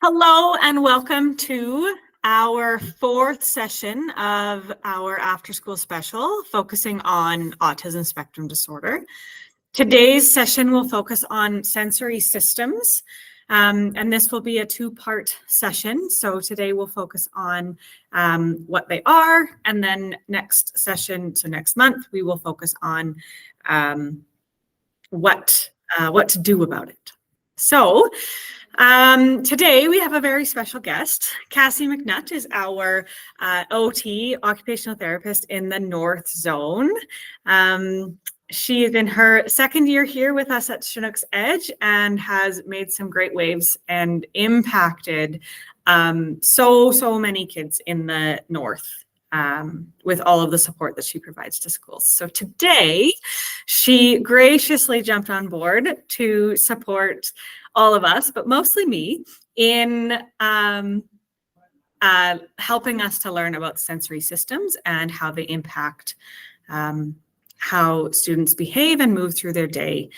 Hello and welcome to our fourth session of our after-school special focusing on autism spectrum disorder. Today's session will focus on sensory systems, and this will be a two-part session. So today we'll focus on what they are, and then next session, so next month, we will focus on what to do about it. So today we have a very special guest. Cassie McNutt is our OT, occupational therapist in the North Zone. She is in her second year here with us at Chinook's Edge and has made some great waves and impacted so many kids in the North with all of the support that she provides to schools. So today she graciously jumped on board to support all of us, but mostly me, in helping us to learn about sensory systems and how they impact how students behave and move through their day,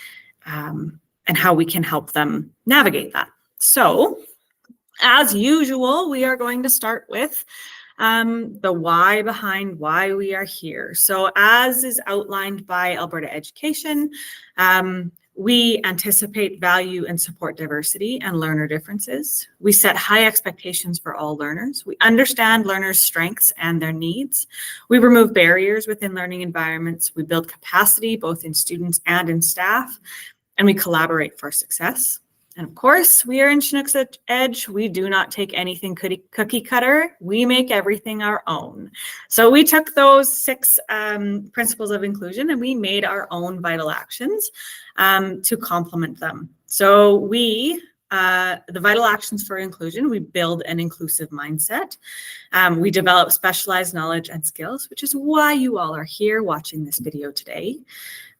and how we can help them navigate that. So, as usual, we are going to start with the why behind why we are here. So as is outlined by Alberta Education, we anticipate, value, and support diversity and learner differences. We set high expectations for all learners. We understand learners' strengths and their needs. We remove barriers within learning environments. We build capacity both in students and in staff, and we collaborate for success. And of course, we are in Chinook's Edge. We do not take anything cookie cutter. We make everything our own. So we took those 6 principles of inclusion and we made our own vital actions to complement them. So the vital actions for inclusion, we build an inclusive mindset. We develop specialized knowledge and skills, which is why you all are here watching this video today.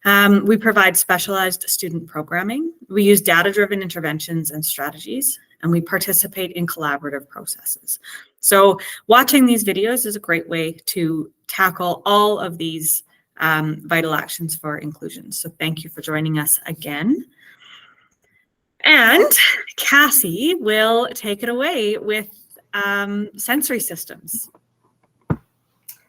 We provide specialized student programming. We use data-driven interventions and strategies, and we participate in collaborative processes. So watching these videos is a great way to tackle all of these vital actions for inclusion. So thank you for joining us again. And Cassie will take it away with sensory systems.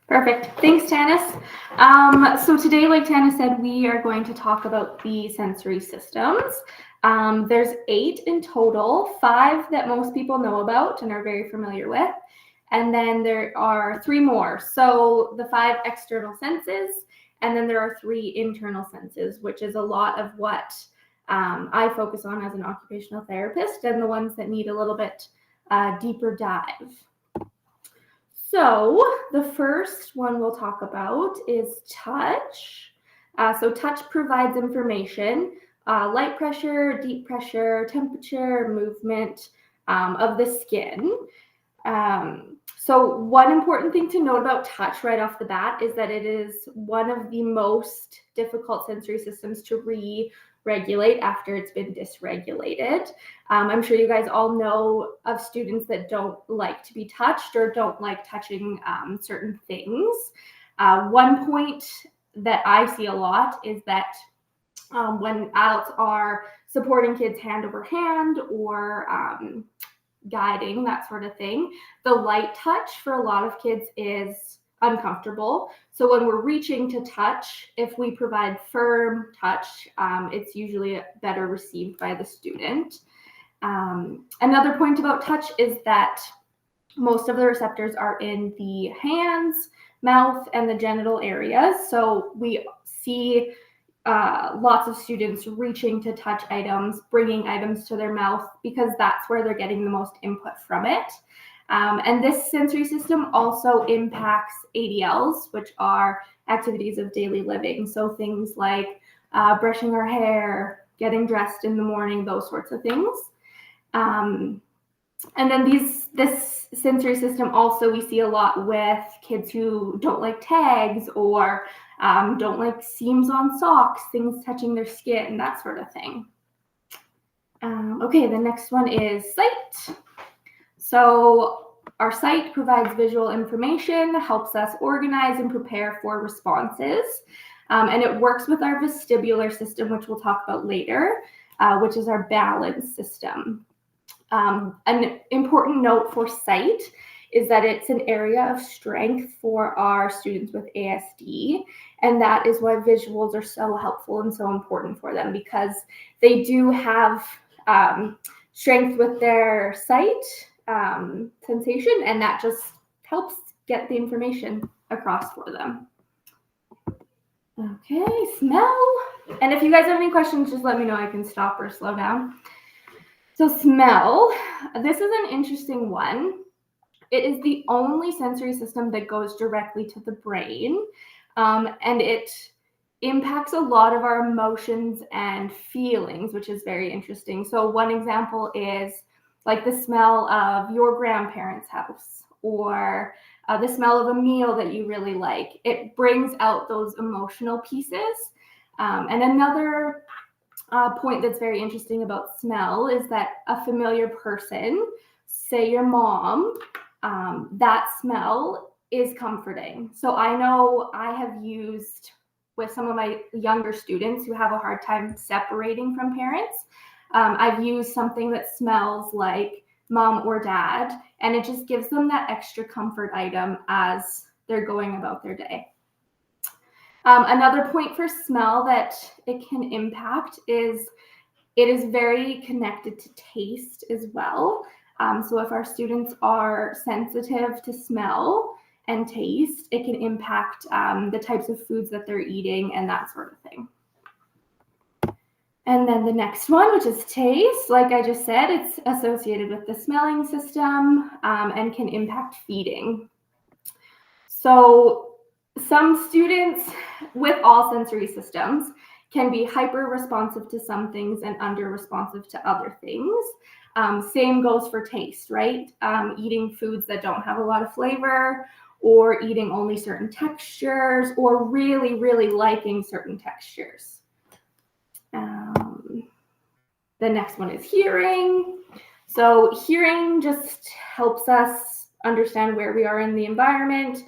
Perfect. Thanks, Tanis. So today, like Tanis said, we are going to talk about the sensory systems. There's 8 in total, 5 that most people know about and are very familiar with. And then there are 3 more. So the 5 external senses, and then there are 3 internal senses, which is a lot of what I focus on as an occupational therapist and the ones that need a little bit deeper dive. So the first one we'll talk about is touch. So touch provides information, light pressure, deep pressure, temperature, movement of the skin. So one important thing to note about touch right off the bat is that it is one of the most difficult sensory systems to regulate after it's been dysregulated. I'm sure you guys all know of students that don't like to be touched or don't like touching certain things. One point that I see a lot is that when adults are supporting kids hand over hand or guiding, that sort of thing, the light touch for a lot of kids is uncomfortable. So when we're reaching to touch, if we provide firm touch, it's usually better received by the student. Another point about touch is that most of the receptors are in the hands, mouth, and the genital areas. So we see lots of students reaching to touch items, bringing items to their mouth, because that's where they're getting the most input from it. And this sensory system also impacts ADLs, which are activities of daily living. So things like brushing our hair, getting dressed in the morning, those sorts of things. And then this sensory system also we see a lot with kids who don't like tags or don't like seams on socks, things touching their skin, that sort of thing. Okay, the next one is sight. So our sight provides visual information, helps us organize and prepare for responses. And it works with our vestibular system, which we'll talk about later, which is our balance system. An important note for sight is that it's an area of strength for our students with ASD, and that is why visuals are so helpful and so important for them, because they do have strength with their sight sensation, and that just helps get the information across for them. Okay, smell. And if you guys have any questions, just let me know. I can stop or slow down. So smell, this is an interesting one. It is the only sensory system that goes directly to the brain, and it impacts a lot of our emotions and feelings, which is very interesting. So one example is like the smell of your grandparents' house, or the smell of a meal that you really like. It brings out those emotional pieces. And another point that's very interesting about smell is that a familiar person, say your mom, that smell is comforting. So I know I have used with some of my younger students who have a hard time separating from parents, I've used something that smells like mom or dad, and it just gives them that extra comfort item as they're going about their day. Another point for smell that it can impact is it is very connected to taste as well. So if our students are sensitive to smell and taste, it can impact the types of foods that they're eating and that sort of thing. And then the next one, which is taste, like I just said, it's associated with the smelling system and can impact feeding. So some students with all sensory systems can be hyper responsive to some things and under responsive to other things. Same goes for taste, right? Eating foods that don't have a lot of flavor, or eating only certain textures, or really, really liking certain textures. The next one is hearing. So hearing just helps us understand where we are in the environment,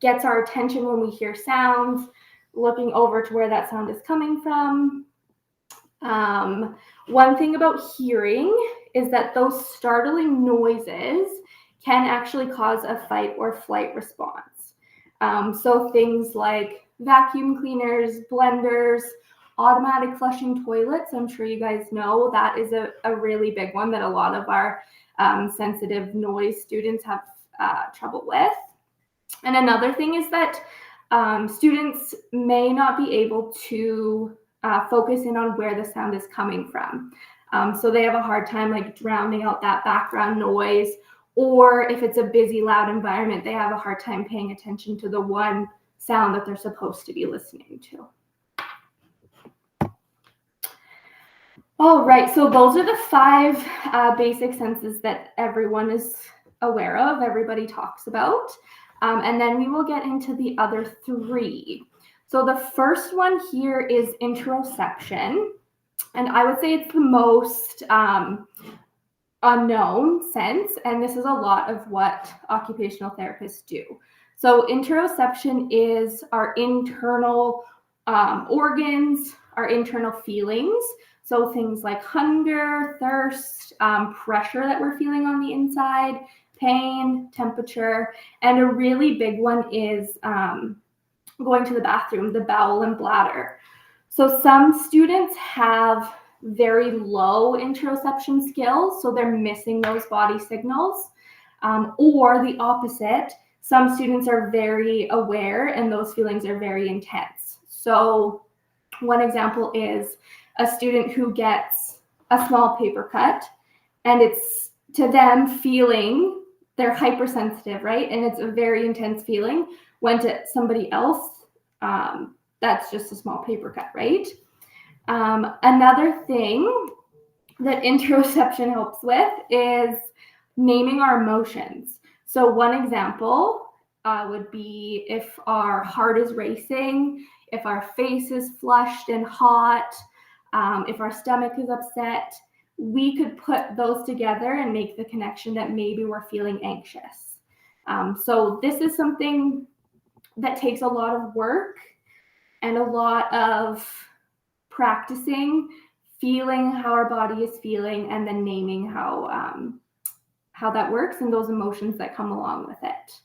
gets our attention when we hear sounds, looking over to where that sound is coming from. One thing about hearing is that those startling noises can actually cause a fight or flight response. So things like vacuum cleaners, blenders, automatic flushing toilets, I'm sure you guys know that is a really big one that a lot of our sensitive noise students have trouble with. And another thing is that students may not be able to focus in on where the sound is coming from. So they have a hard time like drowning out that background noise, or if it's a busy, loud environment, they have a hard time paying attention to the one sound that they're supposed to be listening to. All right, so those are the 5 basic senses that everyone is aware of, everybody talks about. And then we will get into the other 3. So the first one here is interoception. And I would say it's the most unknown sense. And this is a lot of what occupational therapists do. So interoception is our internal organs, our internal feelings. So things like hunger, thirst, pressure that we're feeling on the inside, pain, temperature, and a really big one is going to the bathroom, the bowel and bladder. So some students have very low interoception skills, so they're missing those body signals, or the opposite. Some students are very aware and those feelings are very intense. So one example is a student who gets a small paper cut, and it's to them feeling, they're hypersensitive, right? And it's a very intense feeling, when to somebody else, that's just a small paper cut, right? Another thing that interoception helps with is naming our emotions. So one example would be if our heart is racing, if our face is flushed and hot, if our stomach is upset, we could put those together and make the connection that maybe we're feeling anxious. So this is something that takes a lot of work and a lot of practicing feeling how our body is feeling, and then naming how that works and those emotions that come along with it.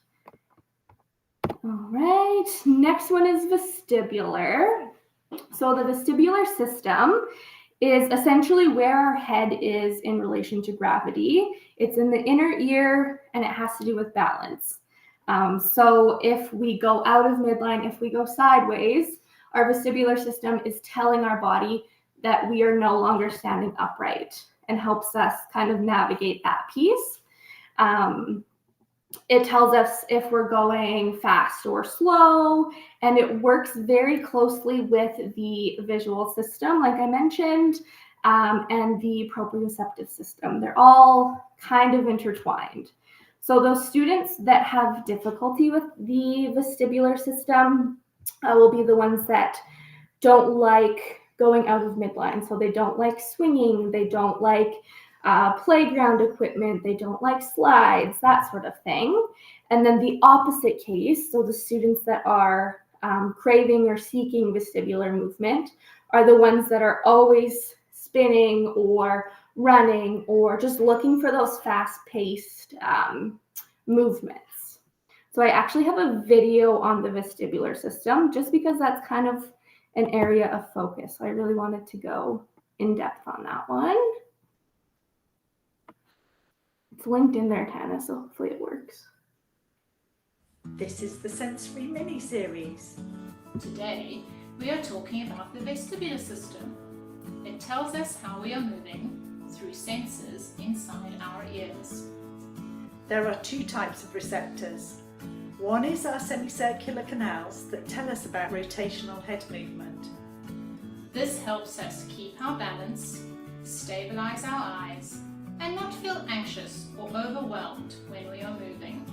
All right, next one is vestibular. So the vestibular system is essentially where our head is in relation to gravity. It's in the inner ear, and it has to do with balance. So if we go out of midline, if we go sideways, our vestibular system is telling our body that we are no longer standing upright, and helps us kind of navigate that piece. It tells us if we're going fast or slow, and it works very closely with the visual system, like I mentioned, and the proprioceptive system. They're all kind of intertwined. So those students that have difficulty with the vestibular system will be the ones that don't like going out of midline. So they don't like swinging, they don't like playground equipment, they don't like slides, that sort of thing. And then the opposite case, so the students that are craving or seeking vestibular movement are the ones that are always spinning or running or just looking for those fast-paced movements. So I actually have a video on the vestibular system just because that's kind of an area of focus. So I really wanted to go in depth on that one. It's linked in there, Tana, so hopefully it works. This is the Sensory Mini-Series. Today, we are talking about the vestibular system. It tells us how we are moving through sensors inside our ears. There are two types of receptors. One is our semicircular canals that tell us about rotational head movement. This helps us keep our balance, stabilize our eyes, and not feel anxious or overwhelmed when we are moving.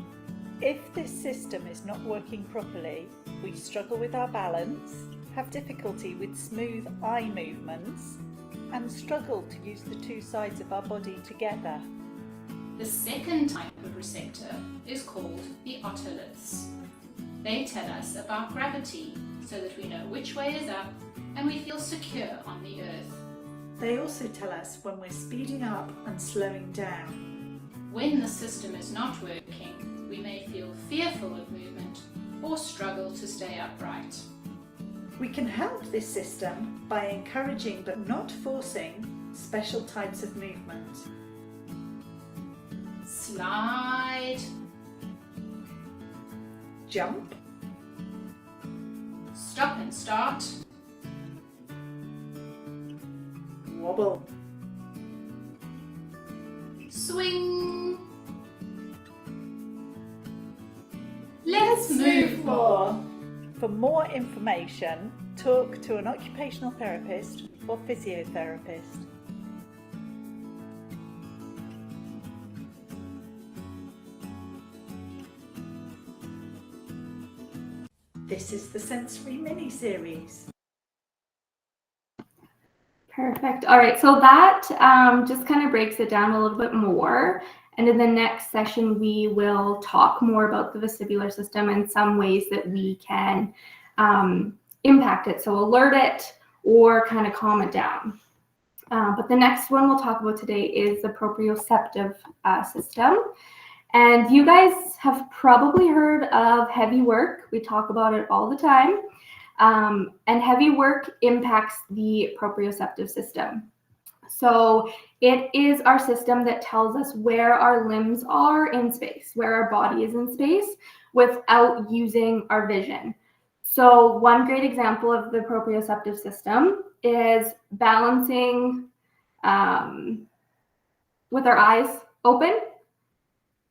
If this system is not working properly, we struggle with our balance, have difficulty with smooth eye movements, and struggle to use the two sides of our body together. The second type of receptor is called the otoliths. They tell us about gravity so that we know which way is up and we feel secure on the earth. They also tell us when we're speeding up and slowing down. When the system is not working, we may feel fearful of movement or struggle to stay upright. We can help this system by encouraging but not forcing special types of movement. Slide, Jump, stop and start, wobble, swing. Let's move more. For more information, talk to an occupational therapist or physiotherapist. This is the Sensory Mini-Series. Perfect. All right, so that just kind of breaks it down a little bit more. And in the next session, we will talk more about the vestibular system and some ways that we can impact it. So alert it or kind of calm it down. But the next one we'll talk about today is the proprioceptive system. And you guys have probably heard of heavy work. We talk about it all the time. And heavy work impacts the proprioceptive system. So it is our system that tells us where our limbs are in space, where our body is in space without using our vision. So one great example of the proprioceptive system is balancing with our eyes open.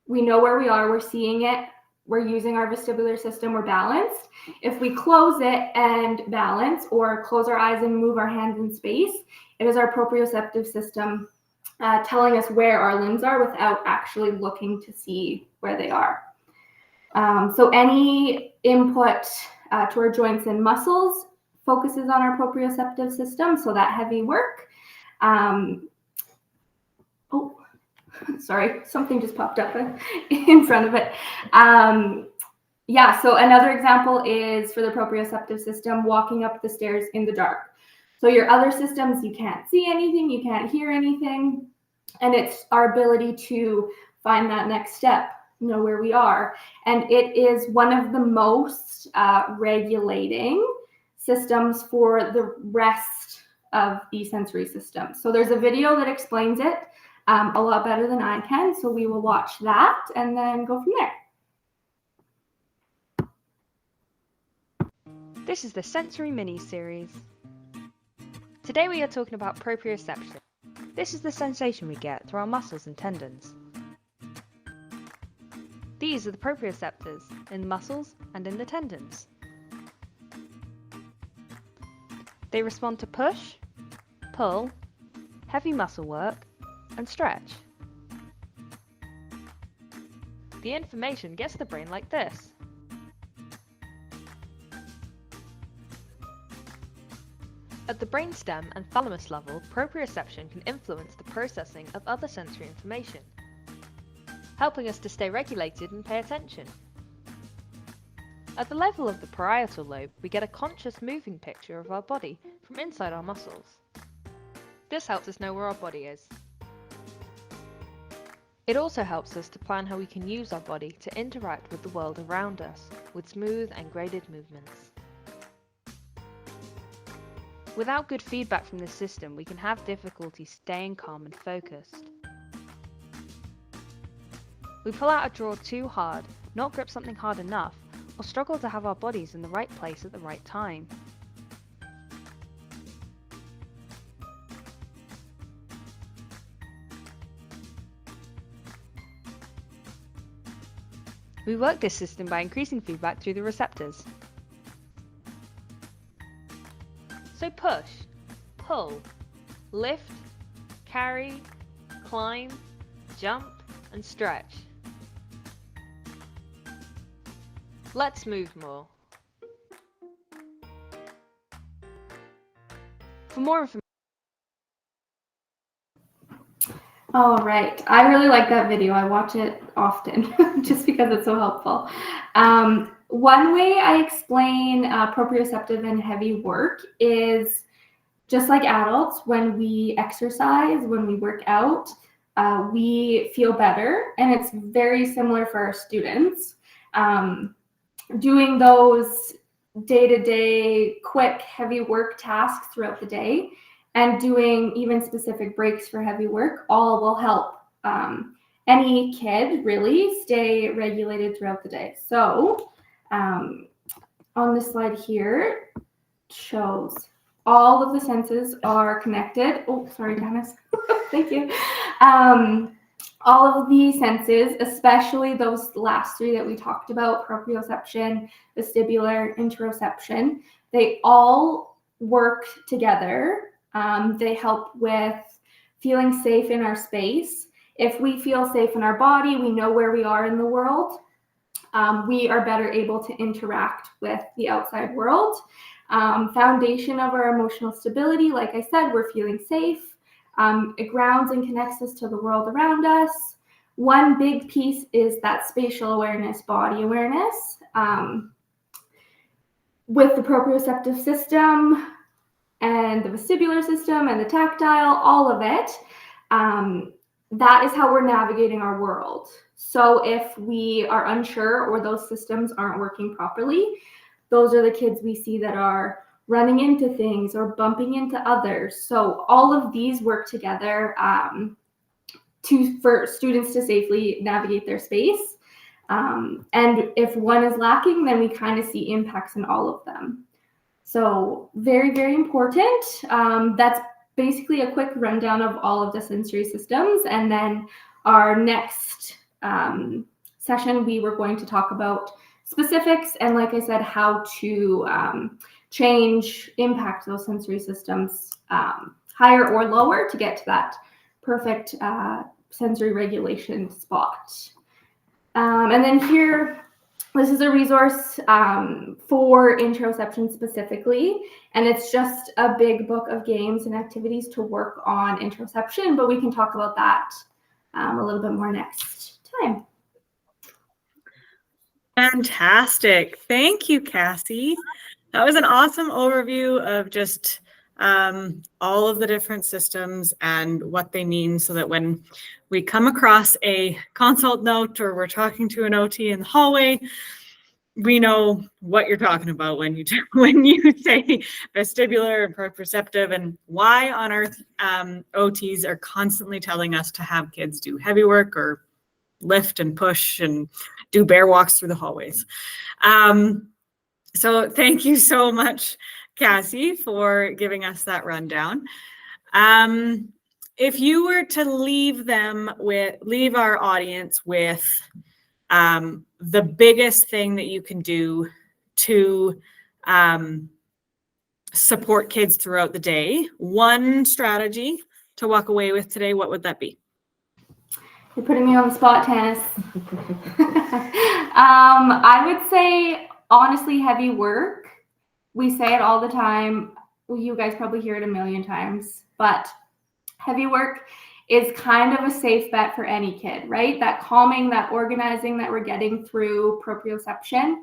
We know where we are, we're seeing it, we're using our vestibular system, we're balanced. If we close it and balance or close our eyes and move our hands in space, it is our proprioceptive system telling us where our limbs are without actually looking to see where they are. So any input to our joints and muscles focuses on our proprioceptive system, so that heavy work. Sorry, something just popped up in front of it. Yeah, so another example is for the proprioceptive system, walking up the stairs in the dark. So your other systems, you can't see anything, you can't hear anything, and it's our ability to find that next step, know where we are. And it is one of the most regulating systems for the rest of the sensory systems. So there's a video that explains it a lot better than I can. So we will watch that and then go from there. This is the Sensory Mini-series. Today we are talking about proprioception. This is the sensation we get through our muscles and tendons. These are the proprioceptors in the muscles and in the tendons. They respond to push, pull, heavy muscle work, and stretch. The information gets to the brain like this. At the brainstem and thalamus level, proprioception can influence the processing of other sensory information, helping us to stay regulated and pay attention. At the level of the parietal lobe, we get a conscious moving picture of our body from inside our muscles. This helps us know where our body is. It also helps us to plan how we can use our body to interact with the world around us with smooth and graded movements. Without good feedback from this system, we can have difficulty staying calm and focused. We pull out a drawer too hard, not grip something hard enough, or struggle to have our bodies in the right place at the right time. We work this system by increasing feedback through the receptors. So push, pull, lift, carry, climb, jump, and stretch. Let's move more. For more information. All right. I really like that video. I watch it often just because it's so helpful. One way I explain proprioceptive and heavy work is just like adults, when we exercise, when we work out, we feel better. And it's very similar for our students. Doing those day-to-day, quick, heavy work tasks throughout the day and doing even specific breaks for heavy work, all will help any kid really stay regulated throughout the day. So on this slide here shows all of the senses are connected. Oh, sorry, Dennis. Thank you. All of the senses, especially those last three that we talked about, proprioception, vestibular, interoception, they all work together. They help with feeling safe in our space. If we feel safe in our body, we know where we are in the world. We are better able to interact with the outside world. Foundation of our emotional stability, like I said, we're feeling safe. It grounds and connects us to the world around us. One big piece is that spatial awareness, body awareness. With the proprioceptive system and the vestibular system and the tactile, all of it, that is how we're navigating our world. So if we are unsure or those systems aren't working properly, those are the kids we see that are running into things or bumping into others. So all of these work together for students to safely navigate their space. And if one is lacking, then we kind of see impacts in all of them. So very, very important. That's basically a quick rundown of all of the sensory systems. And then our next session, we were going to talk about specifics and, like I said, how to impact those sensory systems higher or lower to get to that perfect sensory regulation spot. And then here, this is a resource for interoception specifically, and it's just a big book of games and activities to work on interoception, but we can talk about that a little bit more next time. Fantastic. Thank you, Cassie. That was an awesome overview of just all of the different systems and what they mean, so that when we come across a consult note or we're talking to an OT in the hallway, we know what you're talking about when you say vestibular and proprioceptive, and why on earth OTs are constantly telling us to have kids do heavy work or lift and push and do bear walks through the hallways. So thank you so much, Cassie, for giving us that rundown. If you were to leave our audience with the biggest thing that you can do to support kids throughout the day, one strategy to walk away with today, what would that be? You're putting me on the spot, Tanis. I would say, honestly, heavy work. We say it all the time. Well, you guys probably hear it a million times, but heavy work is kind of a safe bet for any kid, right? That calming, that organizing that we're getting through proprioception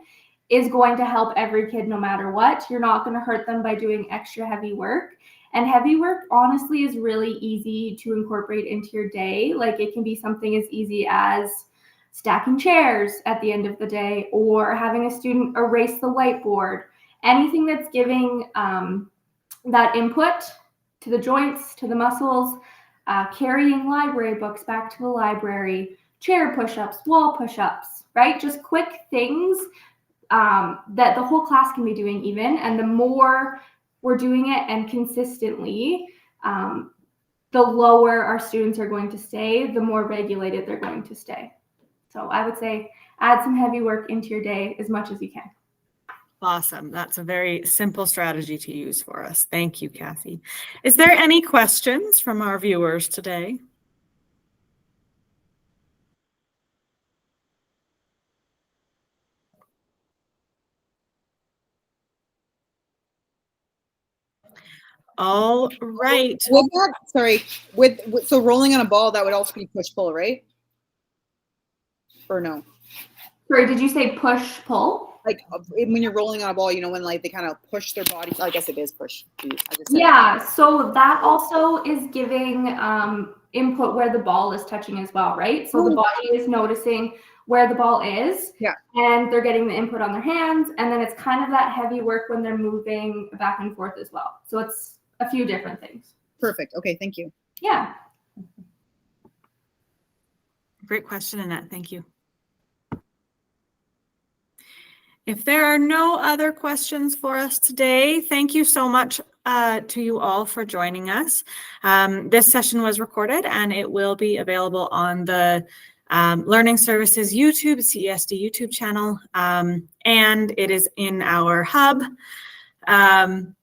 is going to help every kid no matter what. You're not going to hurt them by doing extra heavy work. And heavy work, honestly, is really easy to incorporate into your day. Like, it can be something as easy as stacking chairs at the end of the day, or having a student erase the whiteboard. Anything that's giving that input to the joints, to the muscles, carrying library books back to the library, chair push-ups, wall push-ups, right? Just quick things that the whole class can be doing even. And the more we're doing it and consistently, the lower our students are going to stay, the more regulated they're going to stay. So I would say add some heavy work into your day as much as you can. Awesome. That's a very simple strategy to use for us. Thank you, Kathy. Is there any questions from our viewers today? All right. With that, sorry, so rolling on a ball, that would also be push-pull, right? Or no? Sorry, did you say push-pull? Like when you're rolling on a ball, you know, when like they kind of push their body. I guess it is push. Yeah, so that also is giving input where the ball is touching as well, right? So the body is noticing where the ball is, and they're getting the input on their hands, and then it's kind of that heavy work when they're moving back and forth as well. So it's a few different things. Perfect. Okay, thank you. Yeah. Great question, Annette. Thank you. If there are no other questions for us today, thank you so much to you all for joining us. This session was recorded and it will be available on the Learning Services YouTube, CESD YouTube channel, and it is in our hub and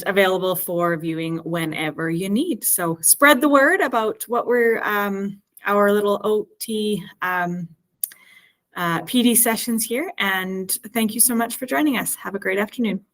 available for viewing whenever you need. So spread the word about what we're, our little OT PD sessions here. And thank you so much for joining us. Have a great afternoon.